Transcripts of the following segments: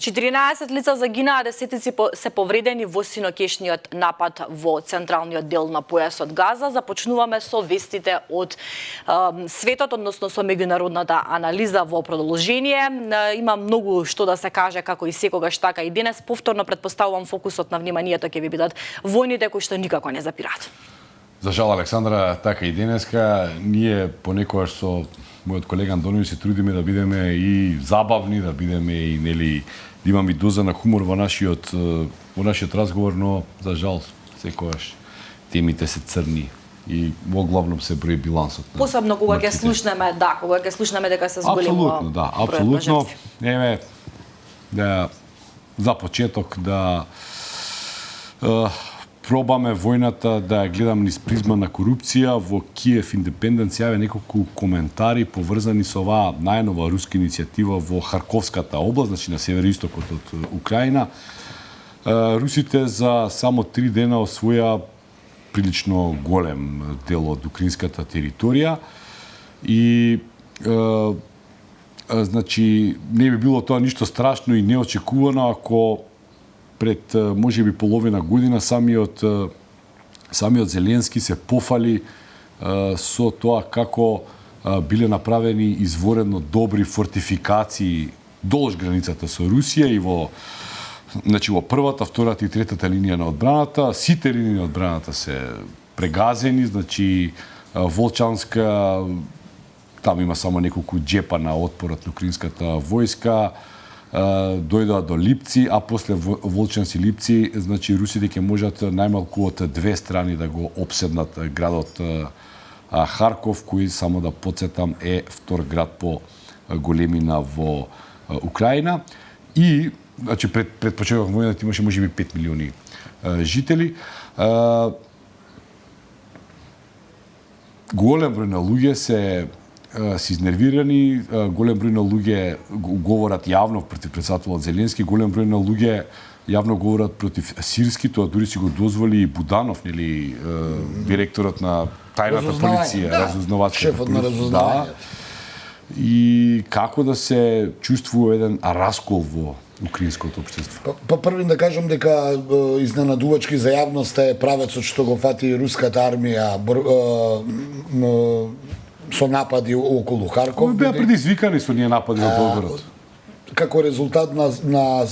14 лица загинаа, десетици се повредени во синокешниот напад во централниот дел на појасот Газа. Започнуваме со вестите од светот, односно со меѓународната анализа во продолжение. Има многу што да се каже, како и секогаш, така и денес. Повторно предпоставувам фокусот на вниманието ќе ви бидат војните кои што никако не запираат. За жал, Александра, така и денеска. Ние понекогаш со мојот колега Антонио се трудиме да бидеме и забавни, да бидеме и да имаме и доза на хумор во нашиот разговор, но за жал секогаш темите се црни и во главном се брои билансот. Посебно кога ќе слушнеме, кога ќе слушнеме дека се зголемува. Апсолутно. Еве за почеток да пробаме војната да ја гледам низ призма на корупција. Во Киев Индепендент јаве неколку коментари поврзани со оваа најнова руска иницијатива во Харковската област, значи на североистокот од Украина. Русите за само 3 дена освоја прилично голем дел од украинската територија и значи не би било тоа ништо страшно и неочекувано ако пред можеби половина година самиот Зеленски се пофали со тоа како биле направени изворено добри фортификации долж границата со Русија и во првата, втората и третата линија на одбраната. Сите линии на одбраната се прегазени, значи Волчанска, там има само неколку џепа на отпорот на украинската војска, дојдоа до Липци, а после Волчанци Липци, значи русите ќе можат најмалку од две страни да го обседнат градот Харков, кој, само да потсетам, е втор град по големина во Украина. И значи пред почетокот на војната имаше можеби 5 милиони жители. Голем број на луѓе се изнервирани, голем број на луѓе говорат јавно против председателот Зеленски, голем број на луѓе јавно говорат против сирски, тоа дури си го дозволи и Буданов, нели, директорот на тајната полиција, разузнавачка. Шефот на разузнавањето. И како да се чувствува еден раскол во украинското општество? Првин да кажам дека изненадувачки за јавноста е правецот што го фати руската армија со напади околу Харков. Беа предизвикани со ние напади во Белгород. Како резултат на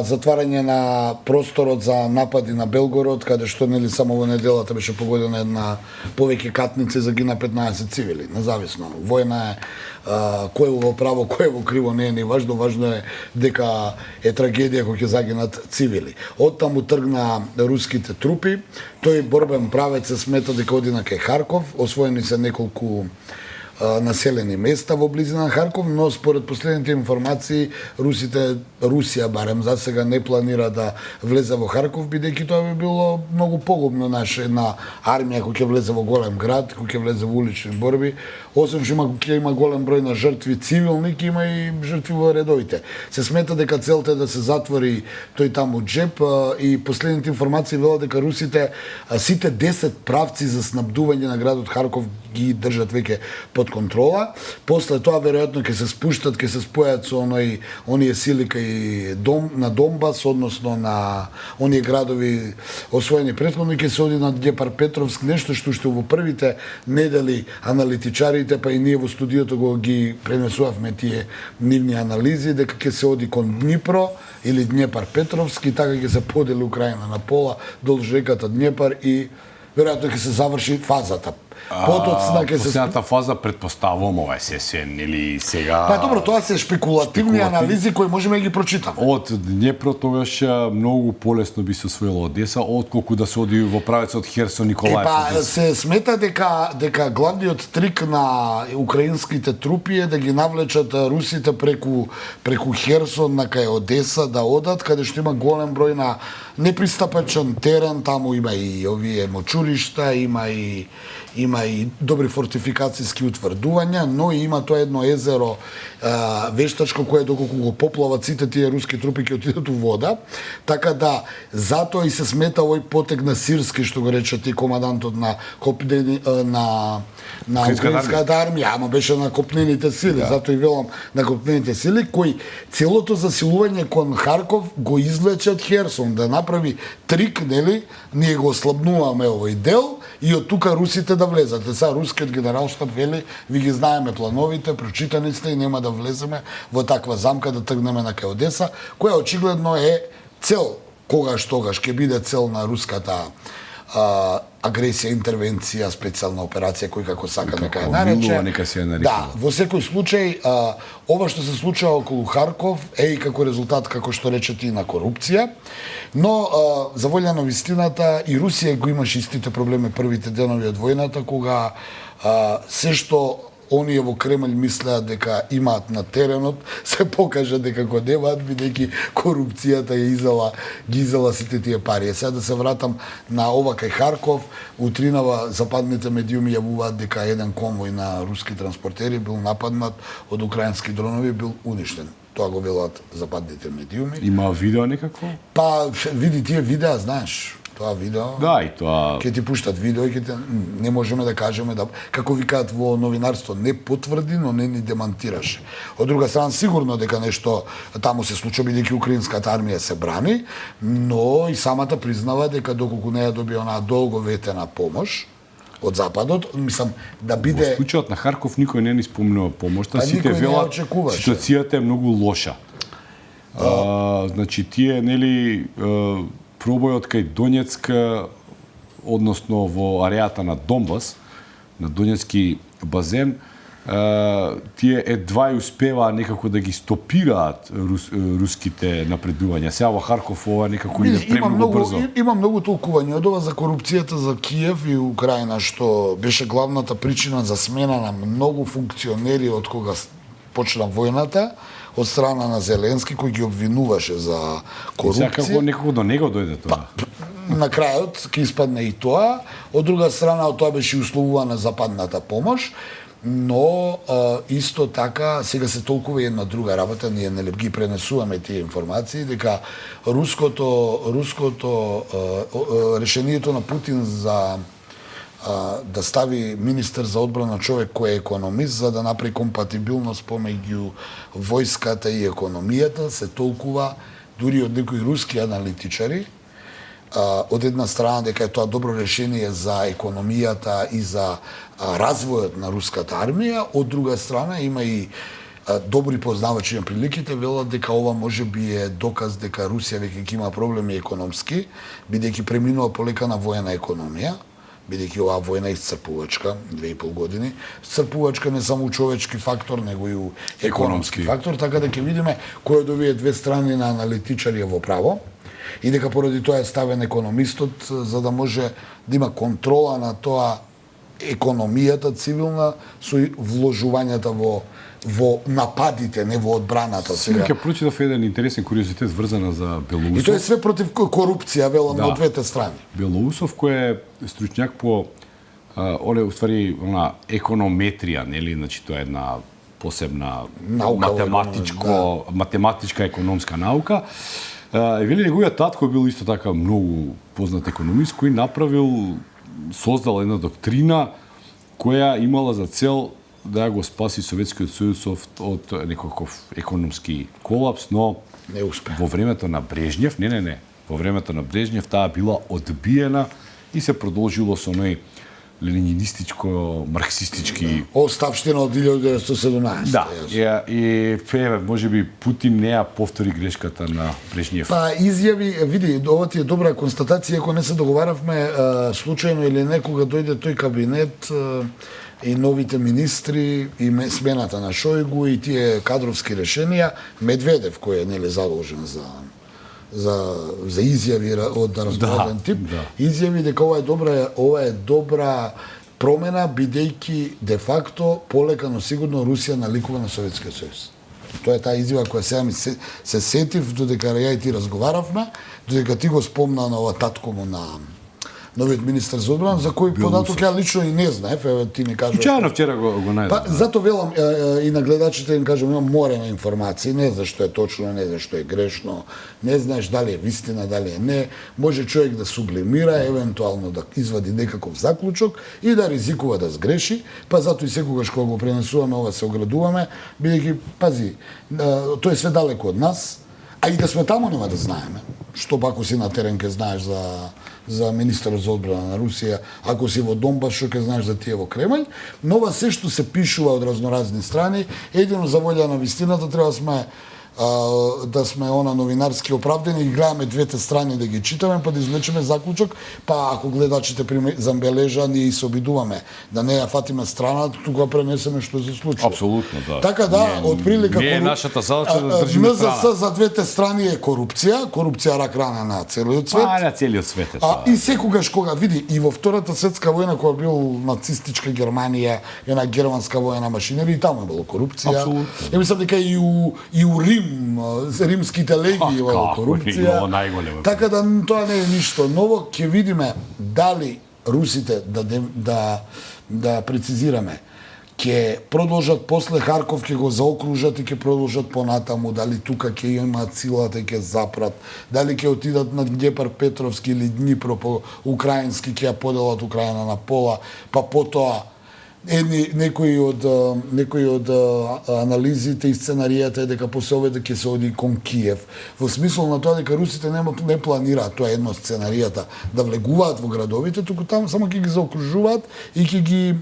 затварање на просторот за напади на Белгород, каде што нели само во неделата беше погодена една повеќе катници, загина 15 цивили, независно. Војна е кој е во право, кој е во криво, не е ни важно, важно е дека е трагедија кога ќе загинат цивили. Оттаму тргна руските трупи, тој борбен правец се смета дека оди на кај Харков, освоени се неколку населени места во близина на Харков, но според последните информации Русија барем за сега не планира да влезе во Харков, бидејќи тоа би било многу погубно на армија која ќе влезе во голем град, која ќе влезе во улични борби. Освен што ќе има голем број на жртви цивилни, ќе има и жртви во редовите. Се смета дека целта е да се затвори тој таму џеп и последните информации велат дека русите сите 10 правци за снабдување на градот Харков ги држат веќе под контрола. После тоа веројатно ќе се спуштат, ќе се спојат со оние сили кај на Донбас, односно на оние градови освоени претходно, ќе се оди на Днепар-Петровск, нешто што во првите недели аналитичарите, па и ние во студиото го ги пренесувавме тие нивни анализи, дека ќе се оди кон Днипро или Днепар-Петровск и така ќе се подели Украина на пола долж реката Днепар и веројатно ќе се заврши фазата. Последната фаза предпоставувам ова се нели сега. Па добро, тоа се шпекулативни анализи кои можеме да ги прочитаме. Од Днепро тогаш многу полесно би се освоила Одеса, отколку да се оди во правецот Херсон Николаев. Се смета дека главниот трик на украинските трупи е да ги навлечат русите преку Херсон на кај Одеса да одат, каде што има голем број на непристапачен терен, таму има и овие мочуришта, има и има и добри фортификацијски утврдувања, но и има тоа едно езеро вештачко кое доколку го поплават сите тие руски трупи ќе отидат у вода, така да затоа и се смета овој потег на сирски, што го рече ти командантот на украинската армија, ама беше на копнените сили, затоа и велам на копнените сили, кои целото засилување кон Харков го извлече од Херсон, да направи трик, нели, ние го ослабнуваме овој дел и од тука русите да влезат. Сега рускиот генералштаб вели, ви ги знаеме плановите, прочитани сте и нема да влеземе во таква замка да тргнеме на кај Одеса, која очигледно е цел, тогаш ќе биде цел на руската агресија, интервенција, специјална операција, кој како сака нека ја нарече. Да, во секој случај, ова што се случува околу Харков е и како резултат, како што рече ти, на корупција, но за волја на вистината и Русија го имаше истите проблеми првите денови од војната, кога се што оние во Кремљ мислеат дека имаат на теренот, се покажа дека го немаат, бидејќи корупцијата ги изела сите тие пари. Сега да се вратам на ова кај Харков, утринава западните медиуми јавуваат дека еден конвој на руски транспортери бил нападнат од украински дронови, бил уништен. Тоа го велат западните медиуми. Има видео некакво? Па, види тие видеа, знаеш, тоа видео. Да, и тоа. Ќе ти пуштат видео и не можеме да кажеме да, како викаат во новинарство, не потврди, но не ни демантираше. Од друга страна сигурно дека нешто таму се случува, бидејќи украинската армија се брани, но и самата признава дека доколку не ја добие онаа долговетена помош од западот, мислам да биде. Во случајот на Харков никој не ни спомнува помошта, сите велат ситуацијата е многу лоша. Значи тие нели пробојот кај Донецк, односно во ареата на Донбас, на Донецки базен, тие едва и успеваа некако да ги стопираат руските напредувања. Сега во Харков ова некако иде премногу брзо. Има многу толкување од ова за корупцијата за Киев и Украина, што беше главната причина за смена на многу функционери од кога почна војната, од страна на Зеленски, кој ги обвинуваше за корупција. Сега некако до него дојде тоа. На крајот ќе испадне и тоа. Од друга страна, од тоа беше условувана западната помош, но исто така сега се толкува една друга работа, ние нели ги пренесуваме тие информации, дека руското решението на Путин за да стави министер за одбрана човек кој е економист, за да направи компатибилност помеѓу војската и економијата, се толкува дури од некои руски аналитичари, од една страна дека е тоа добро решение за економијата и за развојот на руската армија, од друга страна има и добри познавачи на приликите, велат дека ова може би е доказ дека Русија веќе има проблеми економски, бидејќи преминува полека на воена економија, бидејќи оваа војна е исцрпувачка, 2,5 години, исцрпувачка не само човечки фактор, него и економски фактор, така да ќе видиме кој од овие две страни на аналитичари е во право, и дека поради тоа е ставен економистот, за да може да има контрола на тоа економијата цивилна со вложувањата во нападите, не во одбраната. Сега ќе прочитав еден интересен куриозитет врзана за Белоусов. И тоа е све против корупција, велам, од двете страни. Белоусов кој е стручњак по уствари економетрија, нели, значи тоа е една посебна математичка економска наука. Вели неговиот татко бил исто така многу познат економист кој создал една доктрина која имала за цел да го спаси Советскиот сојуз од некаков економски колапс, но не успе. Во времето на Брежнев, во времето на Брежнев таа била одбиена и се продолжило со оној ленинистичко-марксистички оставштина од 1917. Да, и може би Путин не ја повтори грешката на Брежнев. Па изјави, види, ова ти е добра констатација, ако не се договаравме случајно или не, кога дојде тој кабинет и новите министри и смената на Шојгу и тие кадровски решенија, Медведев кој е нели задолжен за изјави од разгледен тип, изјави дека ова е добра промена, бидејќи де факто полека но сигурно Русија наликува на Советскиот сојуз. Тоа е таа изјава која сега ми се сетив додека ја и ти разговаравме, додека ти го спомна на ова татко му новиот министар за одбрана, за кој податок ја лично и не знаев, еве ти ми кажуваш. Случајно вчера го најдов. Па зато велам и на гледачите им кажам, имам море на информации, не знаеш што е точно, не знаеш што е грешно, не знаеш дали е вистина, дали е не, може човек да сублимира, евентуално да извади некаков заклучок и да ризикува да сгреши, па зато и секогаш кога го пренесуваме ова се оградуваме, бидејќи пази, тоа е све далеко од нас. А и да сме таму нема да знаеме. Што ако си на терен ке знаеш за министерот за одбрана на Русија, ако си во Донбас што ке знаеш за тие во Кремљ, но ова се што се пишува од разноразни страни, едино за волја на вистината треба да сме новинарски оправдани и гледаме двете страни да ги читаме, па да извлечеме заклучок, па ако гледачите забележа, ние се обидуваме да не ја фатиме страната, тука пренесеме што се случува. Апсолутно, да. Така да, од прилика не е нашата задача да држиме страна. НЗС за двете страни е корупција рак рана на целиот свет. На целиот свет е И секогаш кога види и во Втората светска војна кога бил нацистичка Германија, една германска војна машинерија, и таму е било корупција. Апсолутно. Ја мислам дека и у Рим, римските легии имало корупција. Така да тоа не е ништо ново, ќе видиме дали русите да прецизираме ќе продолжат после Харков, ќе го заокружат и ќе продолжат понатаму, дали тука ќе имаат силата и ќе запрат, дали ќе отидат на Днепар Петровски или Днипро по украински, ќе ја поделат Украина на пола, па потоа некои од анализите и сценаријата е дека после ова ќе се оди кон Киев. Во смисол на тоа дека русите не планираат, тоа е едно сценаријата, да влегуваат во градовите, туку таму само ќе ги заокружуваат и ќе ги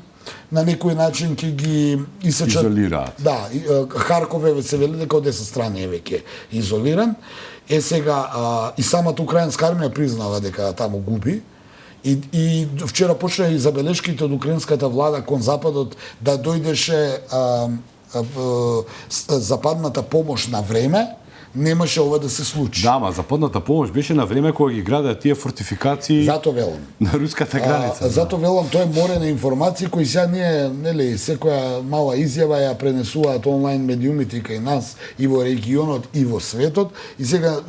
на некој начин ќе ги исечат. Изолираат. Да, Харков се вели дека од 10 страни е веќе изолиран. Сега и самата украинска армија признава дека таму губи. И вчера почна и забелешките од украинската влада кон Западот да дојдеше западната помош на време, немаше ова да се случи. Да, ма западната помош беше на време кога ги градеа тие фортификации. Зато велам. На руската граница. Зато велам, тоа е море на информации кои сега ние, нели, секоја мала изјава ја пренесуваат онлайн медиумите и кај нас и во регионот и во светот, и сега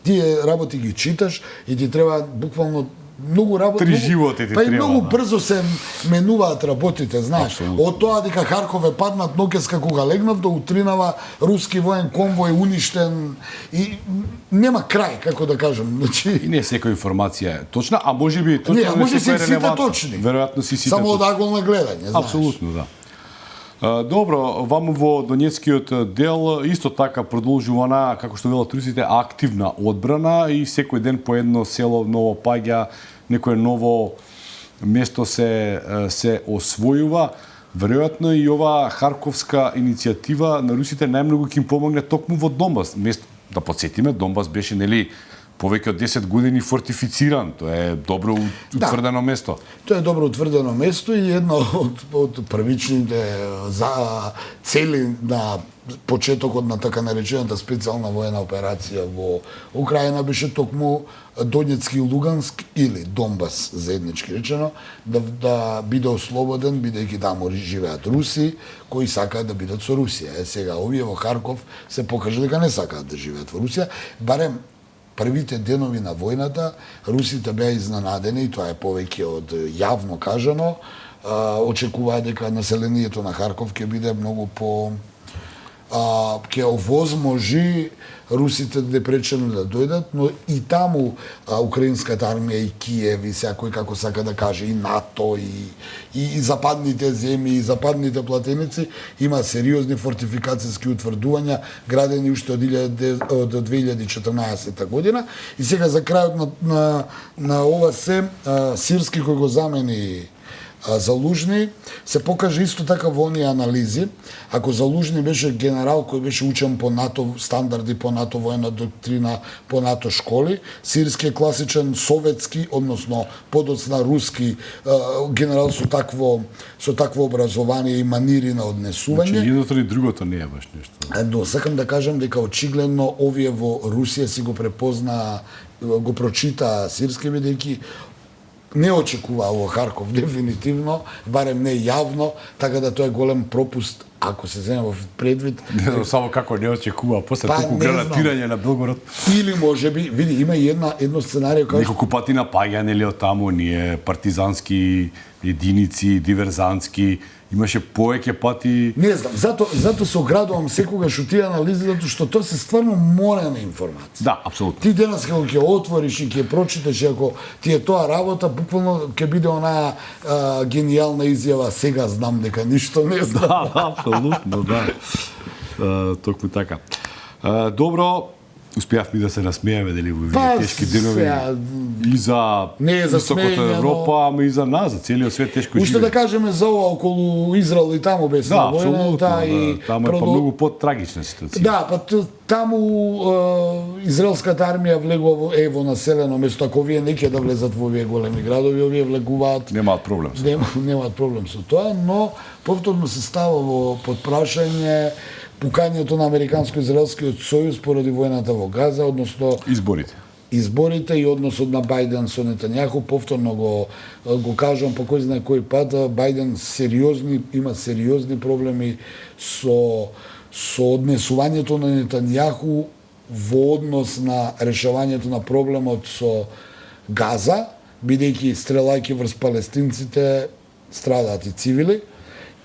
тие работи ги читаш и ти треба буквално многу работи. Три животи ти па треба. И многу брзо се менуваат работите, знаеш. Абсолютно. Од тоа дека Харков е паднат ноќес како га легнав, до утринава руски воен конвој уништен и нема крај, како да кажам. Значи, И не секоја информација е точна, а можеби точно не, може секоја си сите релевантна. точни. Веројатно си сите. Само од точни. агол на гледање, знаеш. Апсолутно, да. Добро, ваму во Донецкиот дел исто така продолжува она, како што велат русите, активна одбрана и секој ден по едно село ново паѓа, некое ново место се освојува. Веројатно и ова Харковска иницијатива на русите најмногу ќе им помогне токму во Донбас. Да подсетиме, Донбас беше нели повеќе од 10 години фортифициран. Тоа е добро утврдено место. Тоа е добро утврдено место и една од првичните цели на почетокот на така наречената специјална воена операција во Украина беше токму Донецки и Луганск или Донбас заеднички речено да биде ослободен, бидејќи таму живеат руси кои сакаат да бидат со Русија. Сега овие во Харков се покажа дека не сакаат да живеат во Русија, барем првите денови на војната русите беа изненадени, и тоа е повеќе од јавно кажано, очекуваа дека населението на Харков ќе биде многу ќе овозможи русите непречено да дојдат, но и таму украинската армија и Киев и секој како сака да каже и НАТО и западните земји и западните платеници има сериозни фортификацијски утврдувања градени уште од 2014 година и сега за крајот на ова се Сирски кој го замени Залужни, се покаже исто така во оние анализи. Ако Залужни беше генерал кој беше учен по НАТО стандарди, по НАТО воена доктрина, по НАТО школи, Сирски е класичен советски, односно подоцна руски генерал со такво образование и манири на однесување. Значи, едното и другото не е баш нешто. Но сакам да кажам дека очигледно овие во Русија си го препозна, го прочита Сирски, бидејќи не очекуваа во Харков дефинитивно, барем не јавно, така да тоа е голем пропуст ако се земе во предвид. Не знам само како не очекува после Па, толку не гранатирање на Белгород. Или можеби, види, има и едно сценарио како Неколку пати напаѓање ли од таму, ние партизански единици, диверзантски, имаше повеќе пати. Не знам, зато се оградувам секогаш у тие анализи, затоа што тоа се стварно морена информација. Да, апсолутно. Ти денес кога ќе отвориш и ќе прочиташ, ако ти е тоа работа, буквално ќе биде онаа гениална изјава, сега знам дека ништо не знам. Да, апсолутно, да. Токму така. Добро, успеавме да се насмееме дали во овие тешки денови и за Не е за истокот од смеење, Европа, ама и за нас, за целиот свет тешко Уште живее. да кажеме за ова околу Израел и таму без Да, апсолутно. и Таму е па многу потрагична ситуација. Да, па таму израелската армија влегува во населено место, ако овие не ќе да влезат во овие големи градови, овие влегуваат. Немаат проблем со Немаат проблем со тоа, но повторно се става во под прашање пукањето на Американско-израелскиот сојуз поради војната во Газа, односно изборите и односот на Бајден со Нетањаху. Повторно го кажувам по кој знае кој пат, Бајден има сериозни проблеми со однесувањето на Нетањаху во однос на решавањето на проблемот со Газа, бидејќи стрелајќи врз палестинците страдаат и цивили.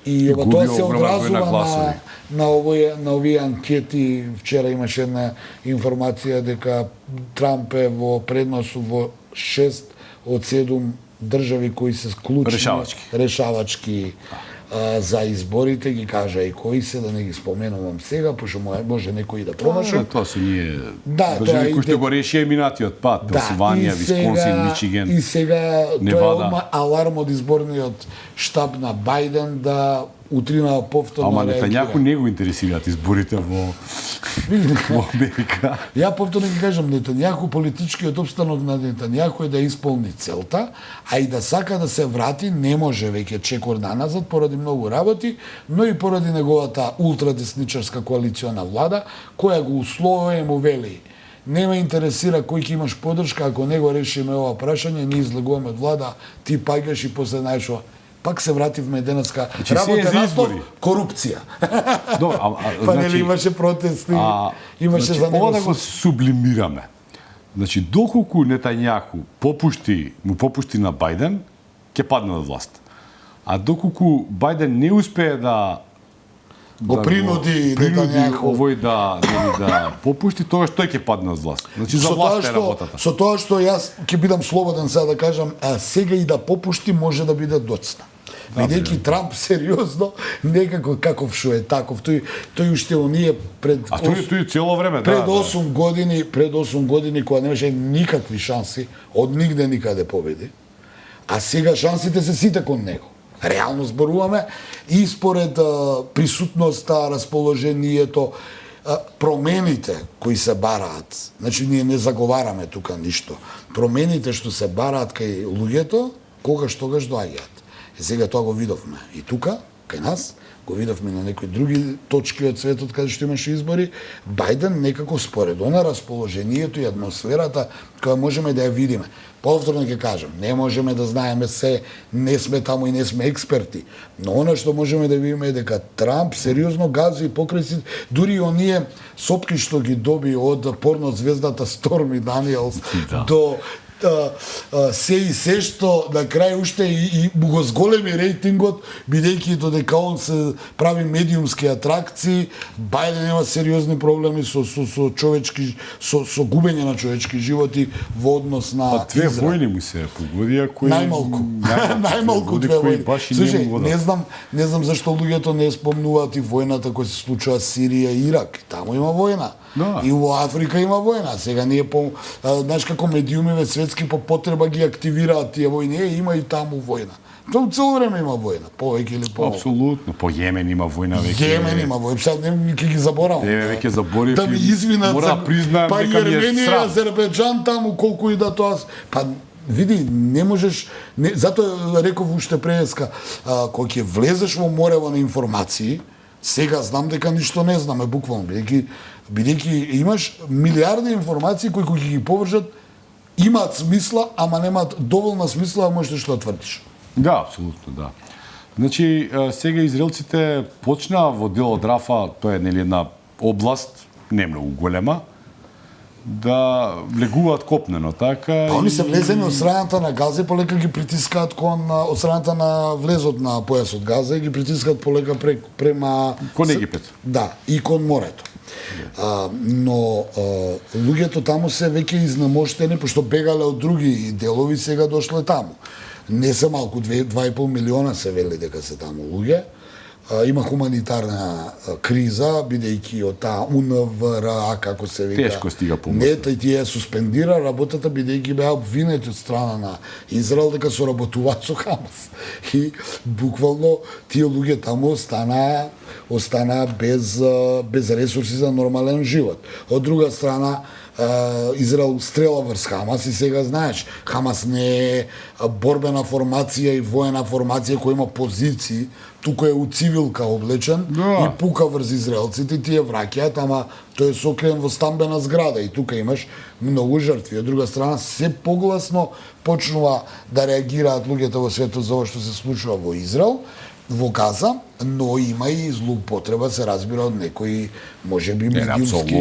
И ова тоа се одразува на овие анкети. Вчера имаше една информација дека Трамп е во преднос во 6 од 7 држави кои се клучни решавачки за изборите, ги кажа и кои се, да не ги споменувам сега, пошто може некои да промашат. Тоа се ние држави кои што го решија минатиот пат, Пенсилванија, Висконсин, Мичиген, И сега Невада. тоа е аларм од изборниот штаб на Бајден да утрина повторно ама реагира. Нетањаху не го интересираат изборите во Америка. Ја повторно ги кажам, Нетањаху, политичкиот обстанок на Нетањаху е да исполни целта, а и да сака да се врати, не може веќе чекор назад поради многу работи, но и поради неговата ултрадесничарска коалициона влада, која го условува и му вели: не ме интересира кој ќе имаш поддршка, ако не го решиме ова прашање, ние излегуваме од влада, ти паѓаш и после знаеш пак се вративме денеска работа наслов корупција. Па нели имаше протести, имаше за него. Ова да го сублимираме. Значи, доколку Нетањаху му попушти на Бајден, ќе падне од власт. А доколку Бајден не успее да го принуди Нетањаху овој да попушти, тогаш тој ќе падне од власт. Значи за власт е работата. Со тоа што јас ќе бидам слободен сега да кажам, сега и да попушти може да биде доцна. Бидејќи Трамп сериозно некако каков шо е таков, тој уште оние пред тој цело време пред 8 години кога немаше никакви шанси од нигде никаде победи. А сега шансите се сите кон него. Реално зборуваме и според присутноста, расположението, промените кои се бараат. Значи ние не заговараме тука ништо. Промените што се бараат кај луѓето, тогаш доаѓаат. И сега тоа го видовме и тука, кај нас, го видовме на некои други точки од светот каде што имаше избори. Бајден некако според она расположението и атмосферата која можеме да ја видиме. Повторно ќе кажам, не можеме да знаеме се, не сме таму и не сме експерти, но она што можеме да видиме е дека Трамп сериозно гази покрај си, дури оние сопки што ги доби од порно звездата Сторми Даниелс до се и се што на крај уште и го зголеми рейтингот, бидејќи додека он се прави медиумски атракции, Бајден има сериозни проблеми со човечки, со губење на човечки животи во однос на две војни му се погодија кои најмалку две војни. Слушај, не знам зашто луѓето не спомнуваат и војната која се случува Сирија и Ирак. Таму има војна. И во Африка има војна. Сега ние знаеш како медиумиве светски по потреба ги активираат тие војни, има и таму војна. Тоа цело време има војна, повеќе или помалку. Апсолутно, по Јемен има војна веќе. Јемен има војна, сега не ќе ги заборавам. Веќе заборив. Да ми извинат, мора признаем дека ми е Јерменија, срам. Азербејџан таму колку и да тоа. Па види, не можеш, затоа реков уште преска, кога ќе влезеш во морево на информации, сега знам дека ништо не знаме буквално, бидејќи имаш милиарди информации кои ги повржат имаат смисла, ама немаат доволна смисла да можеш што тврдиш. Да, апсолутно, да. Значи, сега израелците почнаа во дел од Рафа, тоа е нели една област, не многу голема, да влегуваат копнено, така. Па они се влезени од страната на Газа и полека ги притискаат од страната на влезот на појасот Газа и ги притискаат полека према Кон Египет. Да, и кон морето. Но луѓето таму се веќе изнемоштени, пошто бегале од други делови, сега дошле таму. Не се малку, 2,5 милиона се вели дека се таму луѓе. Има хуманитарна криза, бидејќи од таа УНВРА, како се вика. Тешко стига помош. Не, тај тие суспендира работата, бидејќи беа обвинети од страна на Израел дека соработуваат со Хамас. И буквално тие луѓе таму остана без ресурси за нормален живот. Од друга страна, Израел стрела врз Хамас и сега знаеш, Хамас не е борбена формација и воена формација која има позиции, туку е у цивилка облечен и пука врз израелците, тие враќаат, ама тој е сокрен во стамбена зграда и тука имаш многу жртви. Од друга страна, се погласно почнува да реагираат луѓето во светот за ова што се случува во Израел, во Газа, но има и злоупотреба, се разбира, од некои, можеби, медиумски.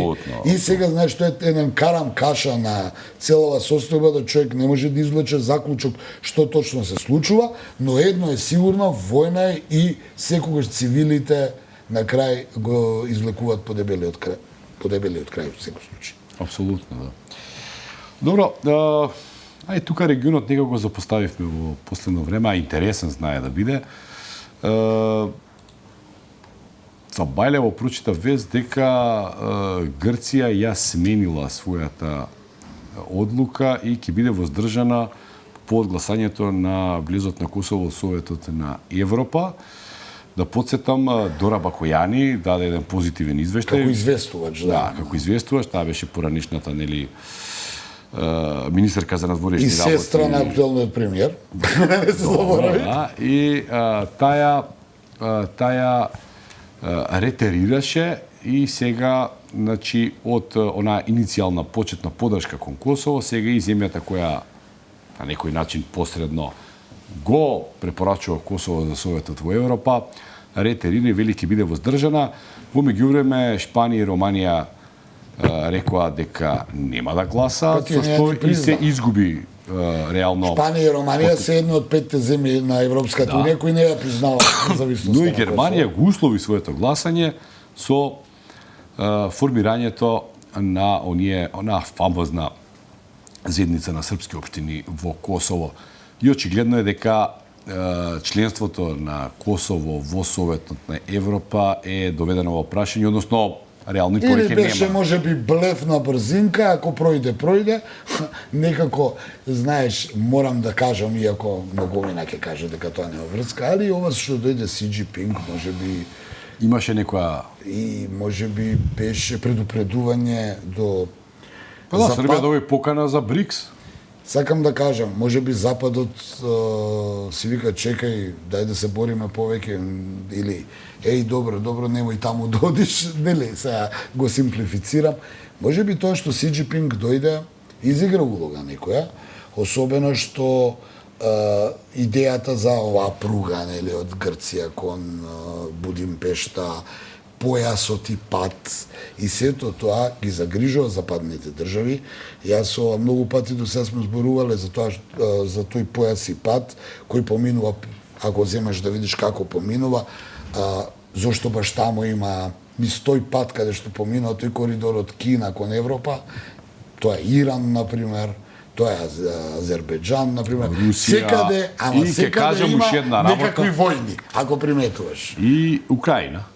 И сега, знаеш, тоа е еден карам каша на целава состојба, да човек не може да извлече заклучок што точно се случува, но едно е сигурно, војна е и секогаш цивилите на крај го извлекуваат подебелиот крај во секој случај. Апсолутно, да. Добро, ај тука регионот некако го запоставивме во последно време, а интересен знае да биде. Бајлево прочита вест дека Грција ја сменила својата одлука и ќе биде воздржана по одгласањето на влезот на Косово во Советот на Европа. Да подсетам, Дора Бакојани даде еден позитивен извештај. Како известувач, да. Како известувач, таа беше поранешната, нели, министерка за надворешни работи. И сестра на актуелниот премиер. Не се заборави. Да, и таја ретерираше и сега, значи, од онаа иницијална почетна подршка кон Косово, сега и земјата која на некој начин посредно го препорачува Косово за Советот во Европа, ретерира и вели ќе биде воздржана. Во меѓувреме Шпанија и Романија рекоа дека нема да гласа, со што и се изгуби реално. Шпанија и Романија се едни од 5 земји на Европската унија кои не ја признаваат независноста. Но и Германија го услови своето гласање со формирањето на онаа фамозна заедница на српски општини во Косово. И очигледно е дека членството на Косово во Советот на Европа е доведено во прашање, односно реално повеќе нема. Или беше можеби блеф на брзинка, ако пројде, некако, знаеш, морам да кажам, иако многумина ќе каже дека тоа нема врска, али ова што дојде Си Џинпинг, можеби имаше некоја и можеби беше предупредување до Па да, Србија доби покана за БРИКС. Сакам да кажам, можеби Западот си вика чекај, дај да се бориме повеќе или добро, немој таму да одиш, нели, сега го симплифицирам. Можеби тоа што Си Џинпинг дојде изигра улога некоја, особено што идејата за оваа пруга, нели, од Грција кон Будимпешта, појасот и пат и сето тоа ги загрижува западните држави. Јас со многу пати до сега сме зборувале за тоа, за тој појас и пат кој поминува, ако земеш да видиш како поминува, зошто баш таму има низ тој пат каде што поминува тој коридор од Кина кон Европа, тоа е Иран, например, тоа е Азербејџан, например, Русија, секаде има некакви војни, ако приметуваш. И Украина.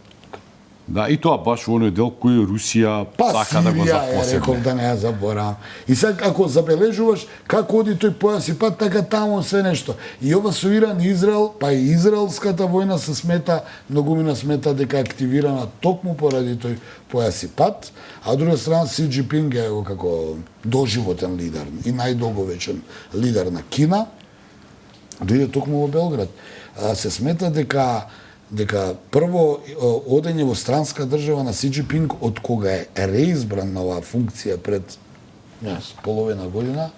Да, и тоа баш во оној дел кој Русија сака да го запосебне. Реков да не ја заборам. И сега ако забележуваш како оди тој појас и пат, така таму све нешто. И ова со Иран и Израел, па и израелската војна се смета, многумина смета дека е активирана токму поради тој појас и пат, а од друга страна Си Џинпинг е како доживотен лидер и најдолговечен лидер на Кина, дојде токму во Белград. Се смета дека прво одење во странска држава на Си Џинпинг од кога е реизбран на оваа функција пред половина година,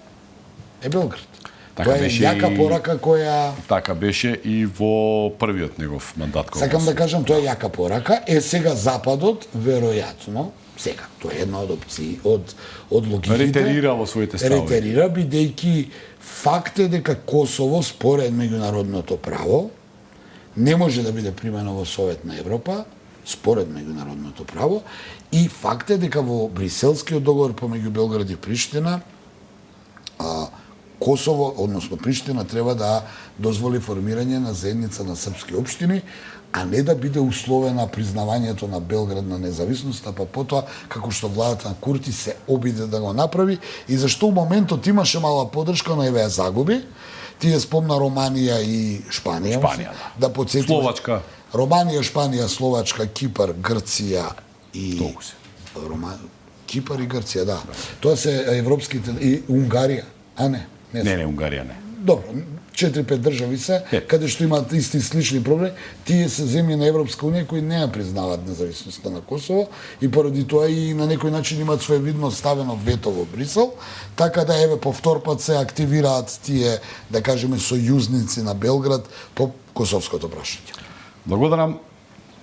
е Белград. Така Тоа е беше јака и- порака која... Така беше и во првиот негов мандат. кога Сакам го да кажам, тоа е јака порака. Сега Западот, веројатно, сега, тоа е една од опции, од логиките... Ретерира во своите ставови. Ретерира, бидејќи факт е дека Косово, според меѓународното право, не може да биде примено во Совет на Европа, според меѓународното право, и факт е дека во Бриселскиот договор помеѓу Белград и Приштина, Косово, односно Приштина, треба да дозволи формирање на заедница на српски општини, а не да биде условена признавањето на Белград на независноста, па потоа, како што владата на Курти се обиде да го направи, и зашто у моментот имаше мала подршка, но еве ја загуби. Тие спомна Романија и Шпанија. Шпанија, да подсетиме. Словачка. Романија, Шпанија, Словачка, Кипар, Грција и... Толку се. Кипар и Грција, да. Тоа се европските... И Унгарија, а не? Не, Унгарија не. Добро, 4-5 држави се, каде што имаат исти слични проблеми, тие се земји на Европска унија кои не ја признаваат независноста на Косово и поради тоа и на некој начин имаат своевидно ставено вето во Брисел, така да еве по втор пат се активираат тие, да кажеме, сојузници на Белград по косовското прашање. Благодарам.